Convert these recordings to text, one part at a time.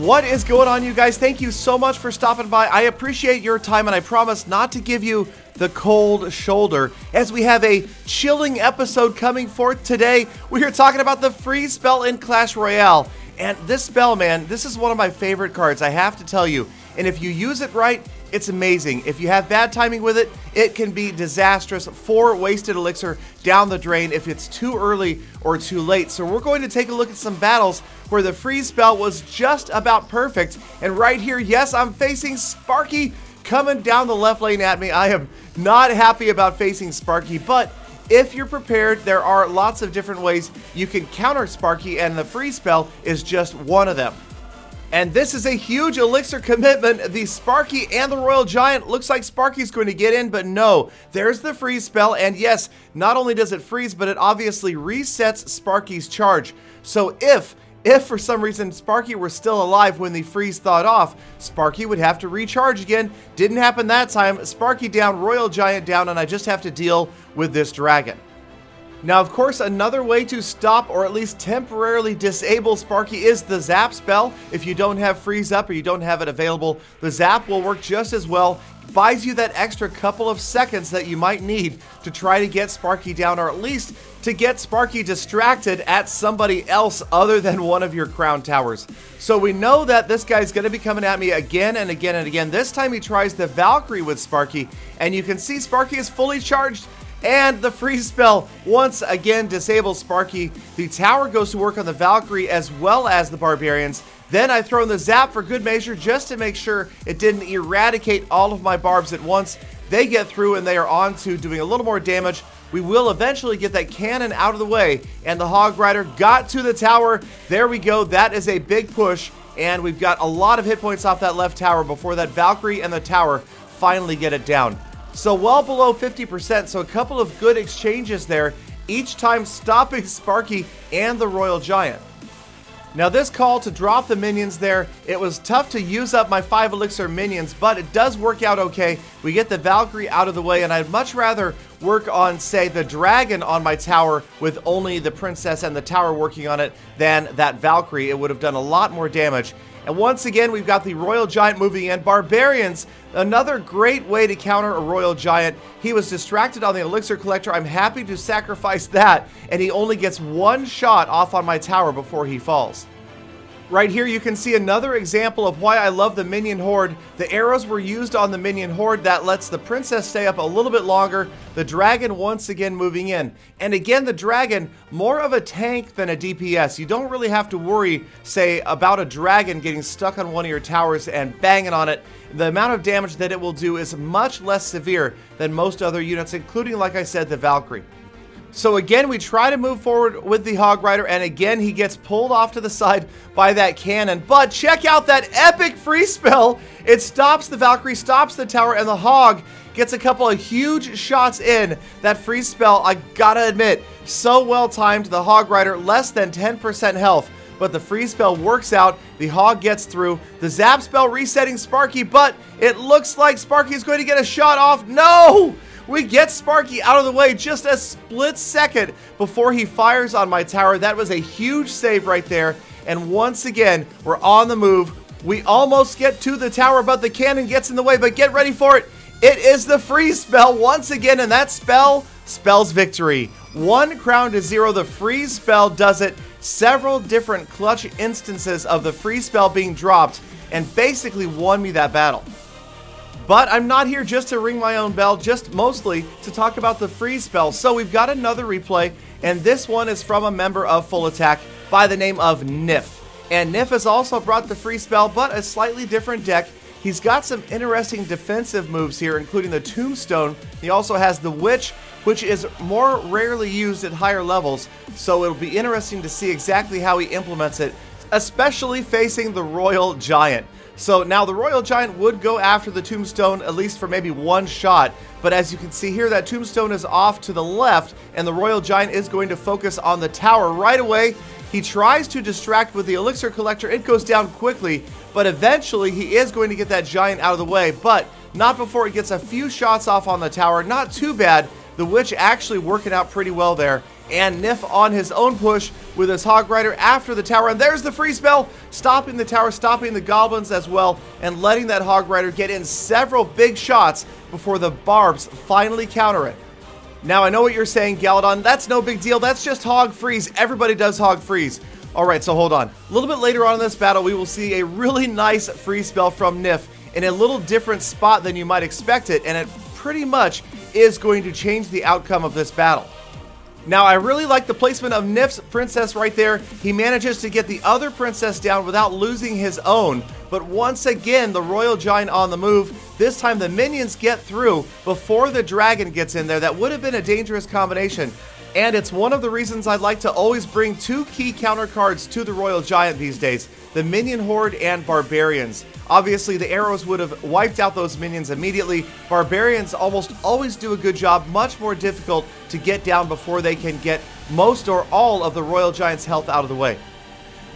What is going on, you guys? Thank you so much for stopping by. I appreciate your time, and I promise not to give you the cold shoulder as we have a chilling episode coming forth today. We are talking about the freeze spell in Clash Royale. And this spell, man, this is one of my favorite cards, I have to tell you. And if you use it right, it's amazing. If you have bad timing with it, it can be disastrous. 4 wasted elixir down the drain if it's too early or too late. So we're going to take a look at some battles where the freeze spell was just about perfect. And right here, yes, I'm facing Sparky coming down the left lane at me. I am not happy about facing Sparky, but if you're prepared, there are lots of different ways you can counter Sparky, and the freeze spell is just one of them. And this is a huge elixir commitment. The Sparky and the Royal Giant. Looks like Sparky's going to get in, but no. There's the freeze spell, and yes, not only does it freeze, but it obviously resets Sparky's charge. So if for some reason Sparky were still alive when the freeze thawed off, Sparky would have to recharge again. Didn't happen that time. Sparky down, Royal Giant down, and I just have to deal with this dragon. Now, of course, another way to stop or at least temporarily disable Sparky is the zap spell. If you don't have freeze up or you don't have it available, the zap will work just as well. Buys you that extra couple of seconds that you might need to try to get Sparky down, or at least to get Sparky distracted at somebody else other than one of your crown towers. So we know that this guy's going to be coming at me again and again and again. This time he tries the Valkyrie with Sparky, and you can see Sparky is fully charged. And the freeze spell once again disables Sparky. The tower goes to work on the Valkyrie as well as the Barbarians. Then I throw in the zap for good measure just to make sure it didn't eradicate all of my barbs at once. They get through and they are on to doing a little more damage. We will eventually get that cannon out of the way, and the Hog Rider got to the tower. There we go. That is a big push, and we've got a lot of hit points off that left tower before that Valkyrie and the tower finally get it down. So well below 50%, so a couple of good exchanges there, each time stopping Sparky and the Royal Giant. Now this call to drop the minions there, it was tough to use up my 5 elixir minions, but it does work out okay. We get the Valkyrie out of the way, and I'd much rather work on, say, the dragon on my tower with only the princess and the tower working on it than that Valkyrie. It would have done a lot more damage. And once again, we've got the Royal Giant moving in. Barbarians, another great way to counter a Royal Giant. He was distracted on the Elixir Collector. I'm happy to sacrifice that, and he only gets 1 shot off on my tower before he falls. Right here, you can see another example of why I love the Minion Horde. The arrows were used on the Minion Horde. That lets the princess stay up a little bit longer. The dragon once again moving in. And again, the dragon, more of a tank than a DPS. You don't really have to worry, say, about a dragon getting stuck on one of your towers and banging on it. The amount of damage that it will do is much less severe than most other units, including, like I said, the Valkyrie. So again, we try to move forward with the Hog Rider, and again, he gets pulled off to the side by that cannon. But check out that epic freeze spell. It stops the Valkyrie, stops the tower, and the Hog gets a couple of huge shots in. That freeze spell, I gotta admit, so well timed. The Hog Rider, less than 10% health, but the freeze spell works out. The Hog gets through. The zap spell resetting Sparky, but it looks like Sparky is going to get a shot off. No! We get Sparky out of the way just a split second before he fires on my tower. That was a huge save right there. And once again, we're on the move. We almost get to the tower, but the cannon gets in the way. But get ready for it. It is the freeze spell once again, and that spell spells victory. 1 crown to 0. The freeze spell does it. Several different clutch instances of the freeze spell being dropped and basically won me that battle. But I'm not here just to ring my own bell, just mostly to talk about the freeze spell. So we've got another replay, and this one is from a member of Full Attack by the name of Nif. And Nif has also brought the freeze spell, but a slightly different deck. He's got some interesting defensive moves here, including the Tombstone. He also has the Witch, which is more rarely used at higher levels. So it'll be interesting to see exactly how he implements it, especially facing the Royal Giant. So now the Royal Giant would go after the Tombstone, at least for maybe 1 shot. But as you can see here, that Tombstone is off to the left, and the Royal Giant is going to focus on the tower right away. He tries to distract with the Elixir Collector. It goes down quickly, but eventually he is going to get that Giant out of the way, but not before it gets a few shots off on the tower. Not too bad. The Witch actually working out pretty well there. and Nif on his own push with his Hog Rider after the tower. And there's the free spell, stopping the tower, stopping the Goblins as well, and letting that Hog Rider get in several big shots before the Barbs finally counter it. Now, I know what you're saying, Galadon. That's no big deal. That's just Hog Freeze. Everybody does Hog Freeze. All right, so hold on. A little bit later on in this battle, we will see a really nice free spell from Nif in a little different spot than you might expect it, and it pretty much is going to change the outcome of this battle. Now, I really like the placement of Nif's princess right there. He manages to get the other princess down without losing his own. But once again, the Royal Giant on the move. This time the minions get through before the dragon gets in there. That would have been a dangerous combination. And it's one of the reasons I'd like to always bring two key counter cards to the Royal Giant these days. The Minion Horde and Barbarians. Obviously, the arrows would have wiped out those minions immediately. Barbarians almost always do a good job, much more difficult to get down before they can get most or all of the Royal Giant's health out of the way.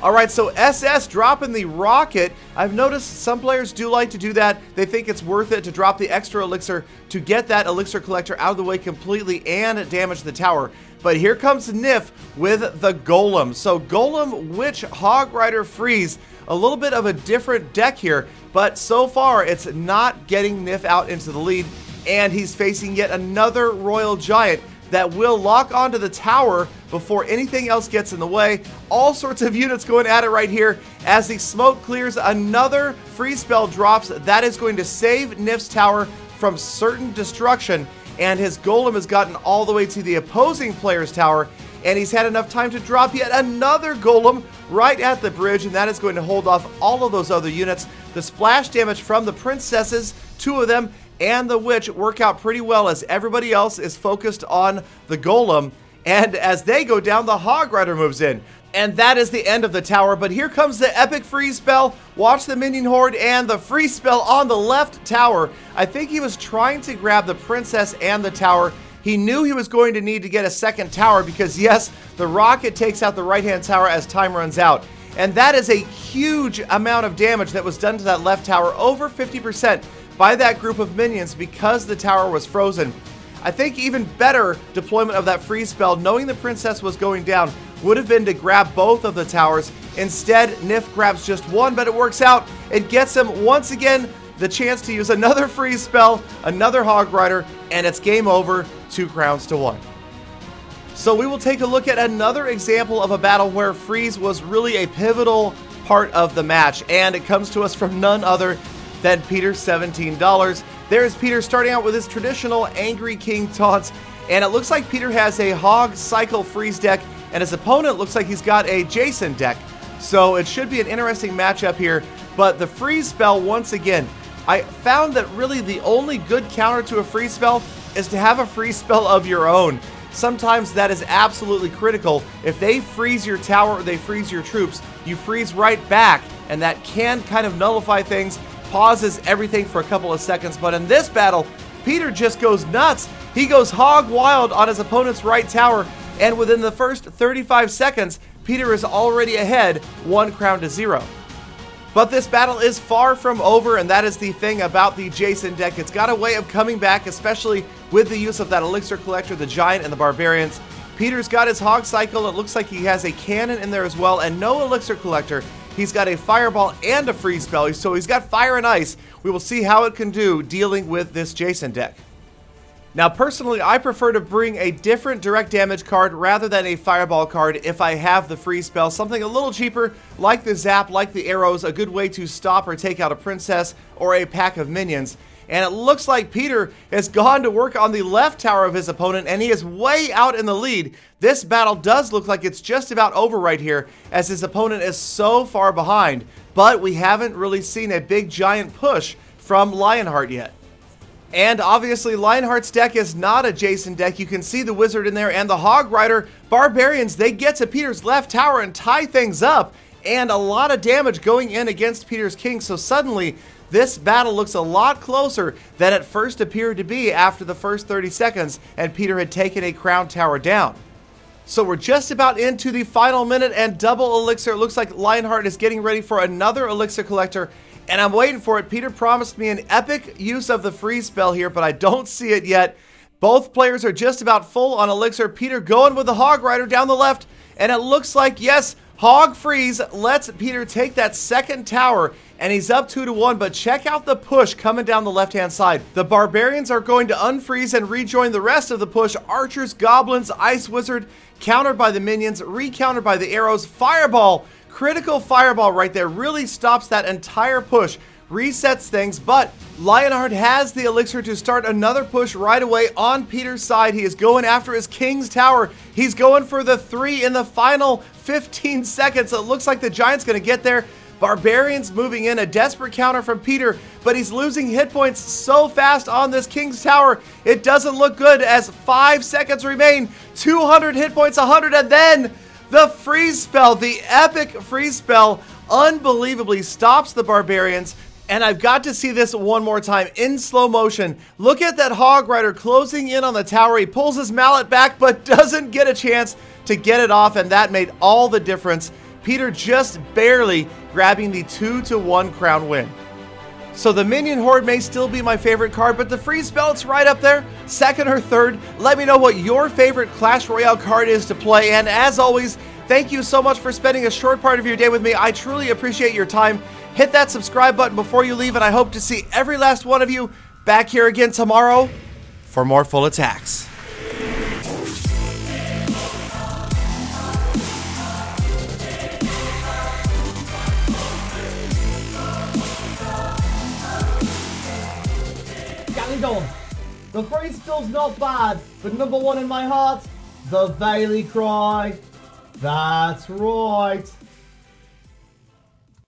Alright, so SS dropping the rocket. I've noticed some players do like to do that. They think it's worth it to drop the extra elixir to get that elixir collector out of the way completely and damage the tower. But here comes Nif with the Golem. So Golem, Witch, Hog Rider, Freeze. A little bit of a different deck here, but so far it's not getting Nif out into the lead, and he's facing yet another Royal Giant that will lock onto the tower before anything else gets in the way. All sorts of units going at it right here. As the smoke clears, another free spell drops. That is going to save Nif's tower from certain destruction, and his Golem has gotten all the way to the opposing player's tower, and he's had enough time to drop yet another Golem right at the bridge, and that is going to hold off all of those other units. The splash damage from the princesses, two of them, and the witch work out pretty well as everybody else is focused on the Golem, and as they go down, the Hog Rider moves in. And that is the end of the tower, but here comes the epic freeze spell. Watch the Minion Horde and the freeze spell on the left tower. I think he was trying to grab the princess and the tower. He knew he was going to need to get a second tower because, yes, the rocket takes out the right-hand tower as time runs out. And that is a huge amount of damage that was done to that left tower, over 50% by that group of minions because the tower was frozen. I think even better deployment of that freeze spell, knowing the princess was going down, would have been to grab both of the towers. Instead, Nif grabs just one, but it works out. It gets him once again the chance to use another freeze spell, another Hog Rider, and it's game over, 2 crowns to 1. So we will take a look at another example of a battle where freeze was really a pivotal part of the match, and it comes to us from none other than Peter's $17. There's Peter starting out with his traditional Angry King taunts, and it looks like Peter has a Hog Cycle Freeze deck, and his opponent looks like he's got a Jason deck. So it should be an interesting matchup here, but the freeze spell, once again, I found that really the only good counter to a freeze spell is to have a freeze spell of your own. Sometimes that is absolutely critical. If they freeze your tower or they freeze your troops, you freeze right back, and that can kind of nullify things, pauses everything for a couple of seconds. But in this battle, Peter just goes nuts. He goes hog wild on his opponent's right tower, and within the first 35 seconds, Peter is already ahead, 1 crown to 0. But this battle is far from over, and that is the thing about the Jason deck. It's got a way of coming back, especially with the use of that Elixir Collector, the Giant, and the Barbarians. Peter's got his Hog Cycle. It looks like he has a cannon in there as well, and no Elixir Collector. He's got a Fireball and a Freeze spell, so he's got Fire and Ice. We will see how it can do dealing with this Jason deck. Now, personally, I prefer to bring a different direct damage card rather than a Fireball card if I have the freeze spell. Something a little cheaper, like the Zap, like the arrows, a good way to stop or take out a princess or a pack of minions. And it looks like Peter has gone to work on the left tower of his opponent, and he is way out in the lead. This battle does look like it's just about over right here, as his opponent is so far behind. But we haven't really seen a big giant push from Lionheart yet. And obviously, Lionheart's deck is not a Jason deck. You can see the Wizard in there and the Hog Rider. Barbarians, they get to Peter's left tower and tie things up. And a lot of damage going in against Peter's King. So suddenly, this battle looks a lot closer than it first appeared to be after the first 30 seconds. And Peter had taken a crown tower down. So we're just about into the final minute and double elixir. It looks like Lionheart is getting ready for another elixir collector. And I'm waiting for it. Peter promised me an epic use of the freeze spell here, but I don't see it yet. Both players are just about full on elixir. Peter going with the Hog Rider down the left, and it looks like, yes, Hog Freeze lets Peter take that second tower, and he's up 2-1, but check out the push coming down the left-hand side. The Barbarians are going to unfreeze and rejoin the rest of the push. Archers, Goblins, Ice Wizard, countered by the Minions, recountered by the arrows. Fireball, critical Fireball right there, really stops that entire push, resets things, but Lionheart has the elixir to start another push right away on Peter's side. He is going after his King's Tower. He's going for the 3 in the final 15 seconds. It looks like the Giant's going to get there. Barbarians moving in, a desperate counter from Peter, but he's losing hit points so fast on this King's Tower. It doesn't look good as 5 seconds remain. 200 hit points, 100, and then the freeze spell, the epic freeze spell, unbelievably stops the Barbarians. And I've got to see this one more time in slow motion. Look at that Hog Rider closing in on the tower. He pulls his mallet back, but doesn't get a chance to get it off, and that made all the difference. Peter just barely grabbing the 2-1 crown win. So the Minion Horde may still be my favorite card, but the freeze spell, it's right up there, second or third. Let me know what your favorite Clash Royale card is to play, and as always, thank you so much for spending a short part of your day with me. I truly appreciate your time. Hit that subscribe button before you leave, and I hope to see every last one of you back here again tomorrow for more full attacks. Galadon. The freeze spell's not bad, but number 1 in my heart, the Valley Cry. That's right.